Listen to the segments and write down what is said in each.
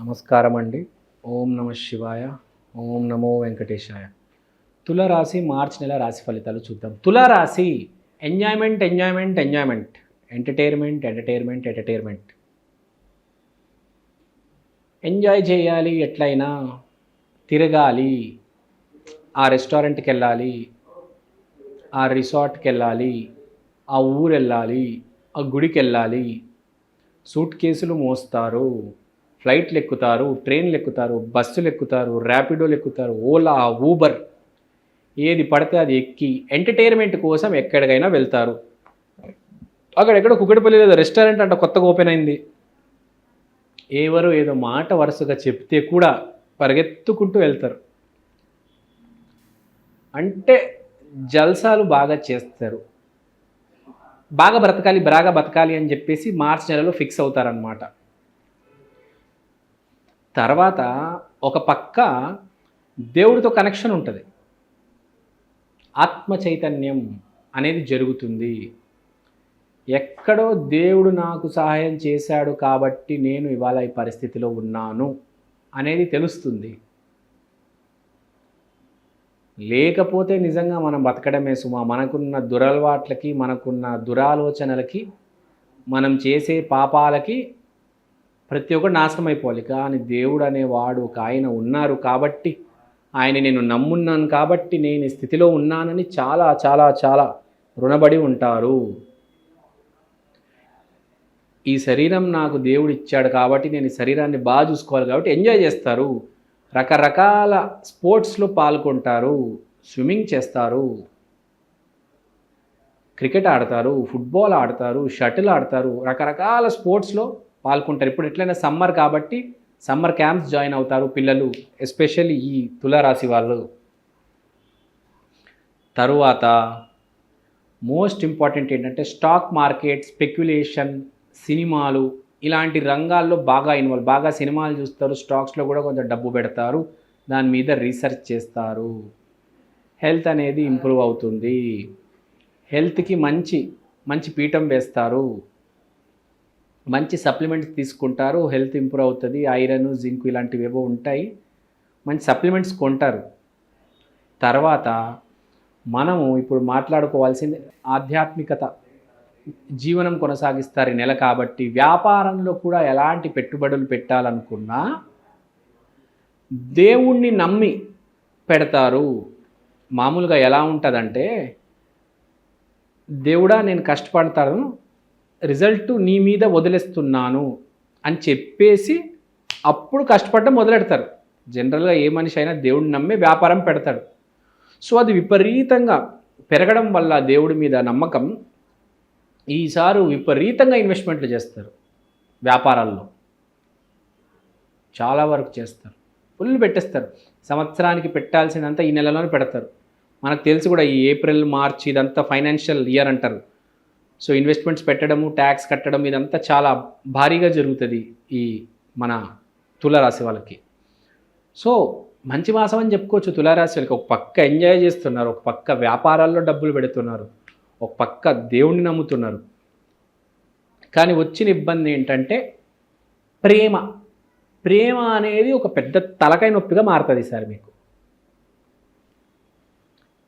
నమస్కారం అండి. ఓం నమ శివాయ. ఓం నమో వెంకటేశాయ. తులారాశి మార్చి నెల రాశి ఫలితాలు చూద్దాం. తులారాశి enjoyment enjoyment enjoyment, entertainment entertainment entertainment. Enjoy చేయాలి, ఎట్లయినా తిరగాలి, ఆ రెస్టారెంట్కి వెళ్ళాలి, ఆ రిసార్ట్కి వెళ్ళాలి, ఆ ఊరు వెళ్ళాలి, ఆ గుడికి వెళ్ళాలి. సూట్ కేసులు మోస్తారు, ఫ్లైట్లు ఎక్కుతారు, ట్రైన్లు ఎక్కుతారు, బస్సులు ఎక్కుతారు, ర్యాపిడోలు ఎక్కుతారు, ఓలా, ఊబర్, ఏది పడితే అది ఎక్కి ఎంటర్టైన్మెంట్ కోసం ఎక్కడికైనా వెళ్తారు. అక్కడెక్కడ కుక్కటిపల్లి లేదా రెస్టారెంట్ అంట కొత్తగా ఓపెన్ అయింది, ఎవరు ఏదో మాట వరుసగా చెప్తే కూడా పరిగెత్తుకుంటూ వెళ్తారు. అంటే జల్సాలు బాగా చేస్తారు, బాగా బతకాలి అని చెప్పేసి మార్చి నెలలో ఫిక్స్ అవుతారనమాట. తర్వాత ఒక పక్క దేవుడితో కనెక్షన్ ఉంటుంది, ఆత్మ చైతన్యం అనేది జరుగుతుంది. ఎక్కడో దేవుడు నాకు సహాయం చేశాడు కాబట్టి నేను ఇవాళ ఈ పరిస్థితిలో ఉన్నాను అనేది తెలుస్తుంది. లేకపోతే నిజంగా మనం బతకడమే సుమా. మనకున్న దురలవాట్లకి, మనకున్న దురాలోచనలకి, మనం చేసే పాపాలకి ప్రతి ఒక్కటి నాశనం అయిపోవాలి. కానీ దేవుడు అనేవాడు ఒక ఆయన ఉన్నారు కాబట్టి, ఆయన నేను నమ్మున్నాను కాబట్టి నేను ఈ స్థితిలో ఉన్నానని చాలా చాలా చాలా రుణపడి ఉంటారు. ఈ శరీరం నాకు దేవుడు ఇచ్చాడు కాబట్టి నేను ఈ శరీరాన్ని బాగా చూసుకోవాలి కాబట్టి ఎంజాయ్ చేస్తారు. రకరకాల స్పోర్ట్స్లో పాల్గొంటారు, స్విమ్మింగ్ చేస్తారు, క్రికెట్ ఆడతారు, ఫుట్బాల్ ఆడతారు, షటిల్ ఆడతారు, రకరకాల స్పోర్ట్స్లో పాల్గొంటారు. ఇప్పుడు ఎట్లయినా సమ్మర్ కాబట్టి సమ్మర్ క్యాంప్స్ జాయిన్ అవుతారు పిల్లలు, ఎస్పెషల్లీ ఈ తులారాశి వాళ్ళు. తరువాత మోస్ట్ ఇంపార్టెంట్ ఏంటంటే స్టాక్ మార్కెట్, స్పెక్యులేషన్, సినిమాలు, ఇలాంటి రంగాల్లో బాగా సినిమాలు చూస్తారు, స్టాక్స్లో కూడా కొంచెం డబ్బు పెడతారు, దాని మీద రీసెర్చ్ చేస్తారు. హెల్త్ అనేది ఇంప్రూవ్ అవుతుంది, హెల్త్కి మంచి పీఠం వేస్తారు, మంచి సప్లిమెంట్స్ తీసుకుంటారు, హెల్త్ ఇంప్రూవ్ అవుతుంది. ఐరన్, జింక్ ఇలాంటివి ఏవో ఉంటాయి, మంచి సప్లిమెంట్స్ కొంటారు. తర్వాత మనము ఇప్పుడు మాట్లాడుకోవాల్సింది ఆధ్యాత్మికత, జీవనం కొనసాగిస్తారు ఈ నెల కాబట్టి. వ్యాపారంలో కూడా ఎలాంటి పెట్టుబడులు పెట్టాలనుకున్నా దేవుణ్ణి నమ్మి పెడతారు. మామూలుగా ఎలా ఉంటుందంటే, దేవుడా నేను కష్టపడతాను, రిజల్ట్ నీ మీద వదిలేస్తున్నాను అని చెప్పేసి అప్పుడు కష్టపడడం మొదలెడతారు. జనరల్గా ఏ మనిషి అయినా దేవుడిని నమ్మే వ్యాపారం పెడతాడు. సో అది విపరీతంగా పెరగడం వల్ల దేవుడి మీద నమ్మకం ఈసారి విపరీతంగా ఇన్వెస్ట్మెంట్లు చేస్తారు. వ్యాపారాల్లో చాలా వరకు చేస్తారు, ఫుల్ పెట్టేస్తారు. సంవత్సరానికి పెట్టాల్సిందంతా ఈ నెలలోనే పెడతారు. మనకు తెలిసి కూడా ఈ ఏప్రిల్, మార్చ్ ఇదంతా ఫైనాన్షియల్ ఇయర్ అంటారు. సో ఇన్వెస్ట్మెంట్స్ పెట్టడము, ట్యాక్స్ కట్టడం ఇదంతా చాలా భారీగా జరుగుతుంది ఈ మన తులారాశి వాళ్ళకి. సో మంచి మాసం అని చెప్పుకోవచ్చు తులారాశి వాళ్ళకి. ఒక పక్క ఎంజాయ్ చేస్తున్నారు, ఒక పక్క వ్యాపారాల్లో డబ్బులు పెడుతున్నారు, ఒక పక్క దేవుణ్ణి నమ్ముతున్నారు. కానీ వచ్చిన ఇబ్బంది ఏంటంటే ప్రేమ అనేది ఒక పెద్ద తలకాయ నొప్పిగా మారుతుంది ఈసారి మీకు.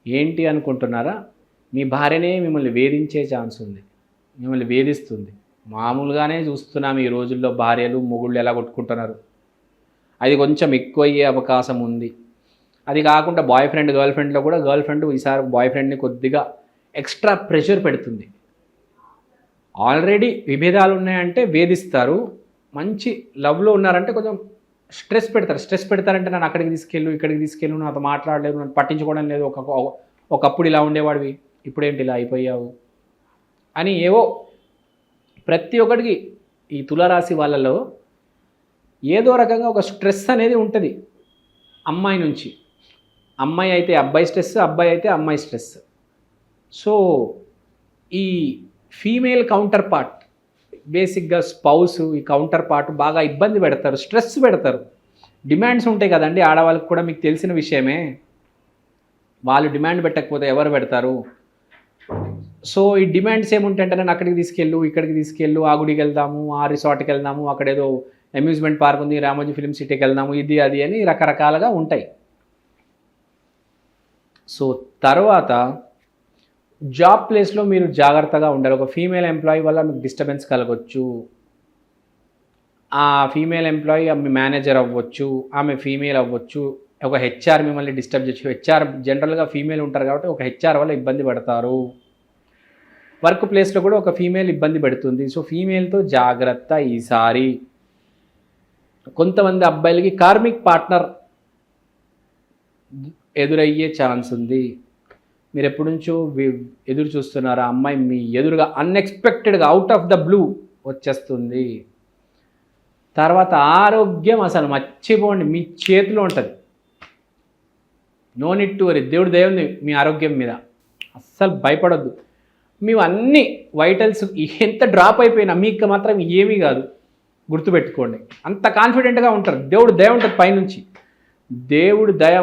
ఏంటి అనుకుంటున్నారా? మీ భార్యనే మిమ్మల్ని వేధించే ఛాన్స్ ఉంది, మిమ్మల్ని వేధిస్తుంది. మామూలుగానే చూస్తున్నాం ఈ రోజుల్లో భార్యలు మొగుళ్ళు ఎలా కొట్టుకుంటున్నారు. అది కొంచెం ఎక్కువ అయ్యే అవకాశం ఉంది. అది కాకుండా గర్ల్ ఫ్రెండ్లో కూడా ఈసారి బాయ్ ఫ్రెండ్ని కొద్దిగా ఎక్స్ట్రా ప్రెషర్ పెడుతుంది. ఆల్రెడీ విభేదాలు ఉన్నాయంటే వేధిస్తారు, మంచి లవ్లో ఉన్నారంటే కొంచెం స్ట్రెస్ పెడతారంటే నన్ను అక్కడికి తీసుకెళ్ళు, ఇక్కడికి తీసుకెళ్ళు, నాతో మాట్లాడలేదు, నన్ను పట్టించుకోవడం లేదు, ఒకప్పుడు ఇలా ఉండేవాడివి ఇప్పుడేంటి ఇలా అయిపోయావు అని ఏవో ప్రతి ఒక్కడికి ఈ తులారాశి వాళ్ళలో ఏదో రకంగా ఒక స్ట్రెస్ అనేది ఉంటుంది. అమ్మాయి నుంచి, అమ్మాయి అయితే అబ్బాయి స్ట్రెస్, అబ్బాయి అయితే అమ్మాయి స్ట్రెస్. సో ఈ ఫీమేల్ కౌంటర్ పార్ట్, బేసిక్గా స్పౌస్, ఈ కౌంటర్ పార్ట్ బాగా ఇబ్బంది పెడతారు, స్ట్రెస్ పెడతారు. డిమాండ్స్ ఉంటాయి కదండి ఆడవాళ్ళకి కూడా, మీకు తెలిసిన విషయమే. వాళ్ళు డిమాండ్ పెట్టకపోతే ఎవరు పెడతారు? సో ఈ డిమాండ్స్ ఏముంటాయంటే నన్ను అక్కడికి తీసుకెళ్ళు, ఇక్కడికి తీసుకెళ్ళు, ఆ గుడికి వెళ్దాము, ఆ రిసార్ట్కి వెళ్దాము, అక్కడేదో అమ్యూజ్మెంట్ పార్క్ ఉంది, రామోజీ ఫిలిం సిటీకి వెళ్దాము, ఇది అది అని రకరకాలుగా ఉంటాయి. సో తర్వాత జాబ్ ప్లేస్లో మీరు జాగ్రత్తగా ఉండాలి. ఒక ఫీమేల్ ఎంప్లాయీ వల్ల మీకు డిస్టర్బెన్స్ కలగవచ్చు. ఆ ఫీమేల్ ఎంప్లాయీ మీ మేనేజర్ అవ్వచ్చు, ఆమె ఫీమేల్ అవ్వచ్చు, ఒక హెచ్ఆర్ మిమ్మల్ని డిస్టర్బ్ చేయొచ్చు. హెచ్ఆర్ జనరల్గా ఫీమేల్ ఉంటారు కాబట్టి ఒక హెచ్ఆర్ వల్ల ఇబ్బంది పడతారు. వర్క్ ప్లేస్లో కూడా ఒక ఫీమేల్ ఇబ్బంది పెడుతుంది. సో ఫీమేల్తో జాగ్రత్త ఈసారి. కొంతమంది అబ్బాయిలకి కార్మిక్ పార్ట్నర్ ఎదురయ్యే ఛాన్స్ ఉంది. మీరు ఎప్పటి నుంచో ఎదురు చూస్తున్నారా, అమ్మాయి మీ ఎదురుగా అన్ఎక్స్పెక్టెడ్గా అవుట్ ఆఫ్ ద బ్లూ వచ్చేస్తుంది. తర్వాత ఆరోగ్యం అసలు మర్చిపోండి, మీ చేతిలో ఉంటుంది. నో నీడ్ టు వరీ, దేవుడు దయ ఉంది మీ ఆరోగ్యం మీద, అస్సలు భయపడొద్దు. మేము అన్ని వైటల్స్ ఎంత డ్రాప్ అయిపోయినా మీకు మాత్రం ఏమీ కాదు, గుర్తుపెట్టుకోండి. అంత కాన్ఫిడెంట్గా ఉంటారు. దేవుడు దయ ఉంటుంది పైనుంచి. దేవుడు దయ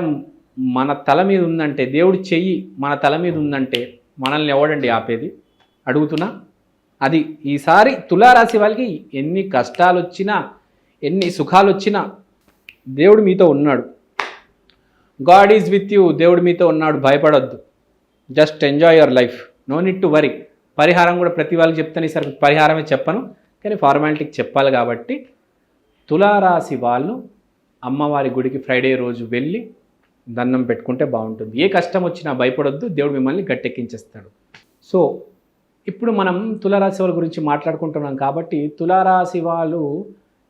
మన తల మీద ఉందంటే, దేవుడి చెయ్యి మన తల మీద ఉందంటే మనల్ని ఎవడండి ఆపేది, అడుగుతున్నా. అది ఈసారి తులారాశి వాళ్ళకి ఎన్ని కష్టాలు వచ్చినా, ఎన్ని సుఖాలు వచ్చినా దేవుడు మీతో ఉన్నాడు. గాడ్ ఈజ్ విత్ యూ, దేవుడు మీతో ఉన్నాడు, భయపడొద్దు. Just enjoy your life, no need to worry. పరిహారం కూడా ప్రతి వాళ్ళకి చెప్తాను, ఈసారి పరిహారమే చెప్పను కానీ ఫార్మాలిటీకి చెప్పాలి కాబట్టి. తులారాశి వాళ్ళు అమ్మవారి గుడికి ఫ్రైడే రోజు వెళ్ళి దండం పెట్టుకుంటే బాగుంటుంది. ఏ కష్టం వచ్చినా భయపడొద్దు, దేవుడు మిమ్మల్ని గట్టెక్కించేస్తాడు. సో ఇప్పుడు మనం తులారాశి వాళ్ళ గురించి మాట్లాడుకుంటున్నాం కాబట్టి తులారాశి వాళ్ళు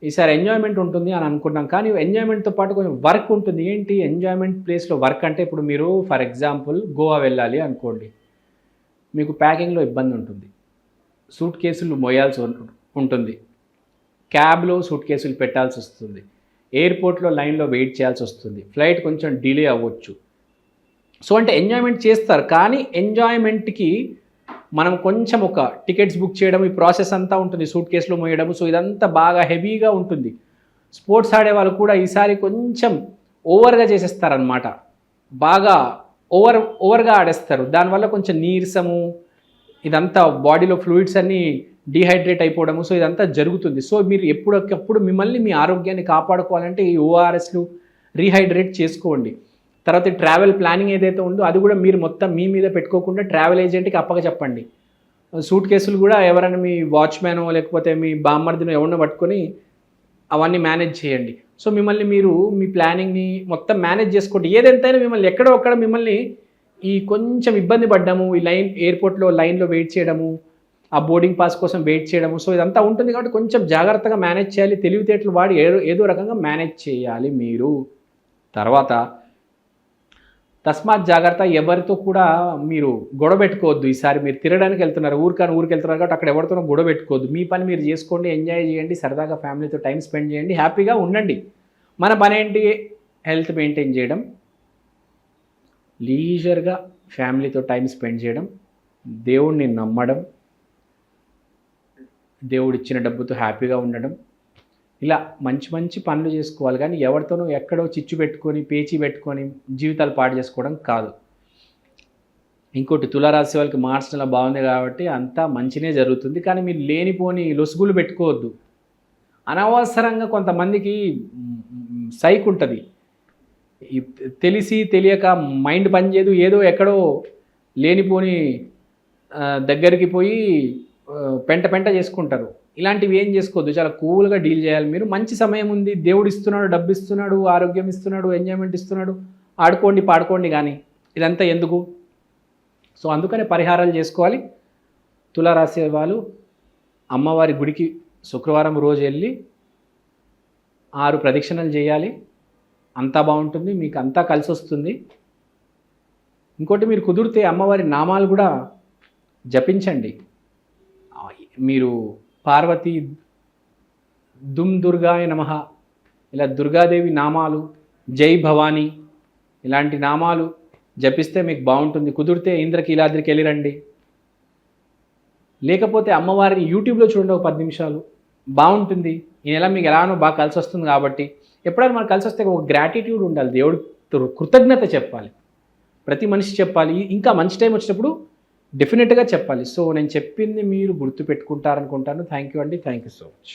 ఈసారి ఎంజాయ్మెంట్ ఉంటుంది అని అనుకున్నాం. కానీ ఎంజాయ్మెంట్తో పాటు కొంచెం వర్క్ ఉంటుంది. ఏంటి ఎంజాయ్మెంట్ ప్లేస్లో వర్క్ అంటే, ఇప్పుడు మీరు ఫర్ ఎగ్జాంపుల్ గోవా వెళ్ళాలి అనుకోండి, మీకు ప్యాకింగ్లో ఇబ్బంది ఉంటుంది, సూట్ కేసులు మోయాల్సి ఉంటుంది, క్యాబ్లో సూట్ కేసులు పెట్టాల్సి వస్తుంది, ఎయిర్పోర్ట్లో లైన్లో వెయిట్ చేయాల్సి వస్తుంది, ఫ్లైట్ కొంచెం డిలే అవ్వచ్చు. సో అంటే ఎంజాయ్మెంట్ చేస్తారు, కానీ ఎంజాయ్మెంట్కి మనం కొంచెం ఒక టికెట్స్ బుక్ చేయడం, ఈ ప్రాసెస్ అంతా ఉంటుంది, సూట్ కేసులో మోయడం. సో ఇదంతా బాగా హెవీగా ఉంటుంది. స్పోర్ట్స్ ఆడే వాళ్ళు కూడా ఈసారి కొంచెం ఓవర్గా చేసేస్తారనమాట, బాగా ఓవర్గా ఆడేస్తారు. దానివల్ల కొంచెం నీరసము, ఇదంతా బాడీలో ఫ్లూయిడ్స్ అన్నీ డీహైడ్రేట్ అయిపోవడము. సో ఇదంతా జరుగుతుంది. సో మీరు ఎప్పటికప్పుడు మిమ్మల్ని మీ ఆరోగ్యాన్ని కాపాడుకోవాలంటే ఈ ఓఆర్ఎస్లు రీహైడ్రేట్ చేసుకోండి. తర్వాత ట్రావెల్ ప్లానింగ్ ఏదైతే ఉందో అది కూడా మీరు మొత్తం మీ మీద పెట్టుకోకుండా ట్రావెల్ ఏజెంట్కి అప్పగా చెప్పండి. సూట్ కేసులు కూడా ఎవరైనా మీ వాచ్మ్యానో లేకపోతే మీ బామ్మర్దినో ఎవరినో పట్టుకొని అవన్నీ మేనేజ్ చేయండి. సో మిమ్మల్ని మీరు మీ ప్లానింగ్ని మొత్తం మేనేజ్ చేసుకోండి. ఏదైతేనే మిమ్మల్ని ఎక్కడో ఒక్కడ మిమ్మల్ని ఈ కొంచెం ఇబ్బంది పడ్డాము, ఈ ఎయిర్పోర్ట్లో లైన్లో వెయిట్ చేయడము, ఆ బోర్డింగ్ పాస్ కోసం వెయిట్ చేయడము. సో ఇదంతా ఉంటుంది కాబట్టి కొంచెం జాగ్రత్తగా మేనేజ్ చేయాలి. తెలివితేటలు వాడి ఏదో రకంగా మేనేజ్ చేయాలి మీరు. తర్వాత తస్మాత్ జాగ్రత్త, ఎవరితో కూడా మీరు గొడవ పెట్టుకోవద్దు. ఈసారి మీరు తిరగడానికి వెళ్తున్నారు, ఊరికి వెళ్తున్నారు కాబట్టి అక్కడ ఎవరితోనో గొడవ పెట్టుకోవద్దు. మీ పని మీరు చేసుకోండి, ఎంజాయ్ చేయండి, సరదాగా ఫ్యామిలీతో టైం స్పెండ్ చేయండి, హ్యాపీగా ఉండండి. మన పని ఏంటి, హెల్త్ మెయింటైన్ చేయడం, లీజర్గా ఫ్యామిలీతో టైం స్పెండ్ చేయడం, దేవుడిని నమ్మడం, దేవుడిచ్చిన డబ్బుతో హ్యాపీగా ఉండడం, ఇలా మంచి మంచి పనులు చేసుకోవాలి. కానీ ఎవరితోనో ఎక్కడో చిచ్చు పెట్టుకొని పేచీ పెట్టుకొని జీవితాలు పాడు చేసుకోవడం కాదు. ఇంకోటి తులారాశి వాళ్ళకి మార్చ్ నెల బాగుంది కాబట్టి అంతా మంచినే జరుగుతుంది. కానీ మీరు లేనిపోని లొసుగులు పెట్టుకోవద్దు. అనవసరంగా కొంతమందికి సైక్ ఉంటుంది, తెలిసి తెలియక మైండ్ పనిచేయదు, ఏదో ఎక్కడో లేనిపోని దగ్గరికి పోయి పెంట చేసుకుంటారు. ఇలాంటివి ఏం చేసుకోవద్దు, చాలా కూల్గా డీల్ చేయాలి మీరు. మంచి సమయం ఉంది, దేవుడు ఇస్తున్నాడు, డబ్బు ఇస్తున్నాడు, ఆరోగ్యం ఇస్తున్నాడు, ఎంజాయ్మెంట్ ఇస్తున్నాడు, ఆడుకోండి పాడుకోండి. కానీ ఇదంతా ఎందుకు? సో అందుకనే పరిహారాలు చేసుకోవాలి. తులారాశి వాళ్ళు అమ్మవారి గుడికి శుక్రవారం రోజు వెళ్ళి 6 ప్రదక్షిణలు చేయాలి, అంతా బాగుంటుంది, మీకు అంతా కలిసి వస్తుంది. ఇంకోటి, మీరు కుదిరితే అమ్మవారి నామాలు కూడా జపించండి. మీరు పార్వతి దుమ్ దుర్గాయ నమః, ఇలా దుర్గాదేవి నామాలు, జై భవానీ ఇలాంటి నామాలు జపిస్తే మీకు బాగుంటుంది. కుదిరితే ఇంద్రకీలాద్రికి వెళ్ళిరండి, లేకపోతే అమ్మవారిని యూట్యూబ్లో చూడండి, ఒక 10 నిమిషాలు బాగుంటుంది. ఈ నెల మీకు ఎలానో బాగా కలిసి వస్తుంది కాబట్టి ఎప్పుడైనా మనకు కలిసి వస్తే ఒక గ్రాటిట్యూడ్ ఉండాలి, దేవుడు కృతజ్ఞత చెప్పాలి, ప్రతి మనిషి చెప్పాలి. ఇంకా మంచి టైం వచ్చినప్పుడు డెఫినెట్గా చెప్పాలి. సో నేను చెప్పింది మీరు గుర్తుపెట్టుకుంటారనుకుంటాను. థ్యాంక్ యూ అండి, థ్యాంక్ యూ సో మచ్.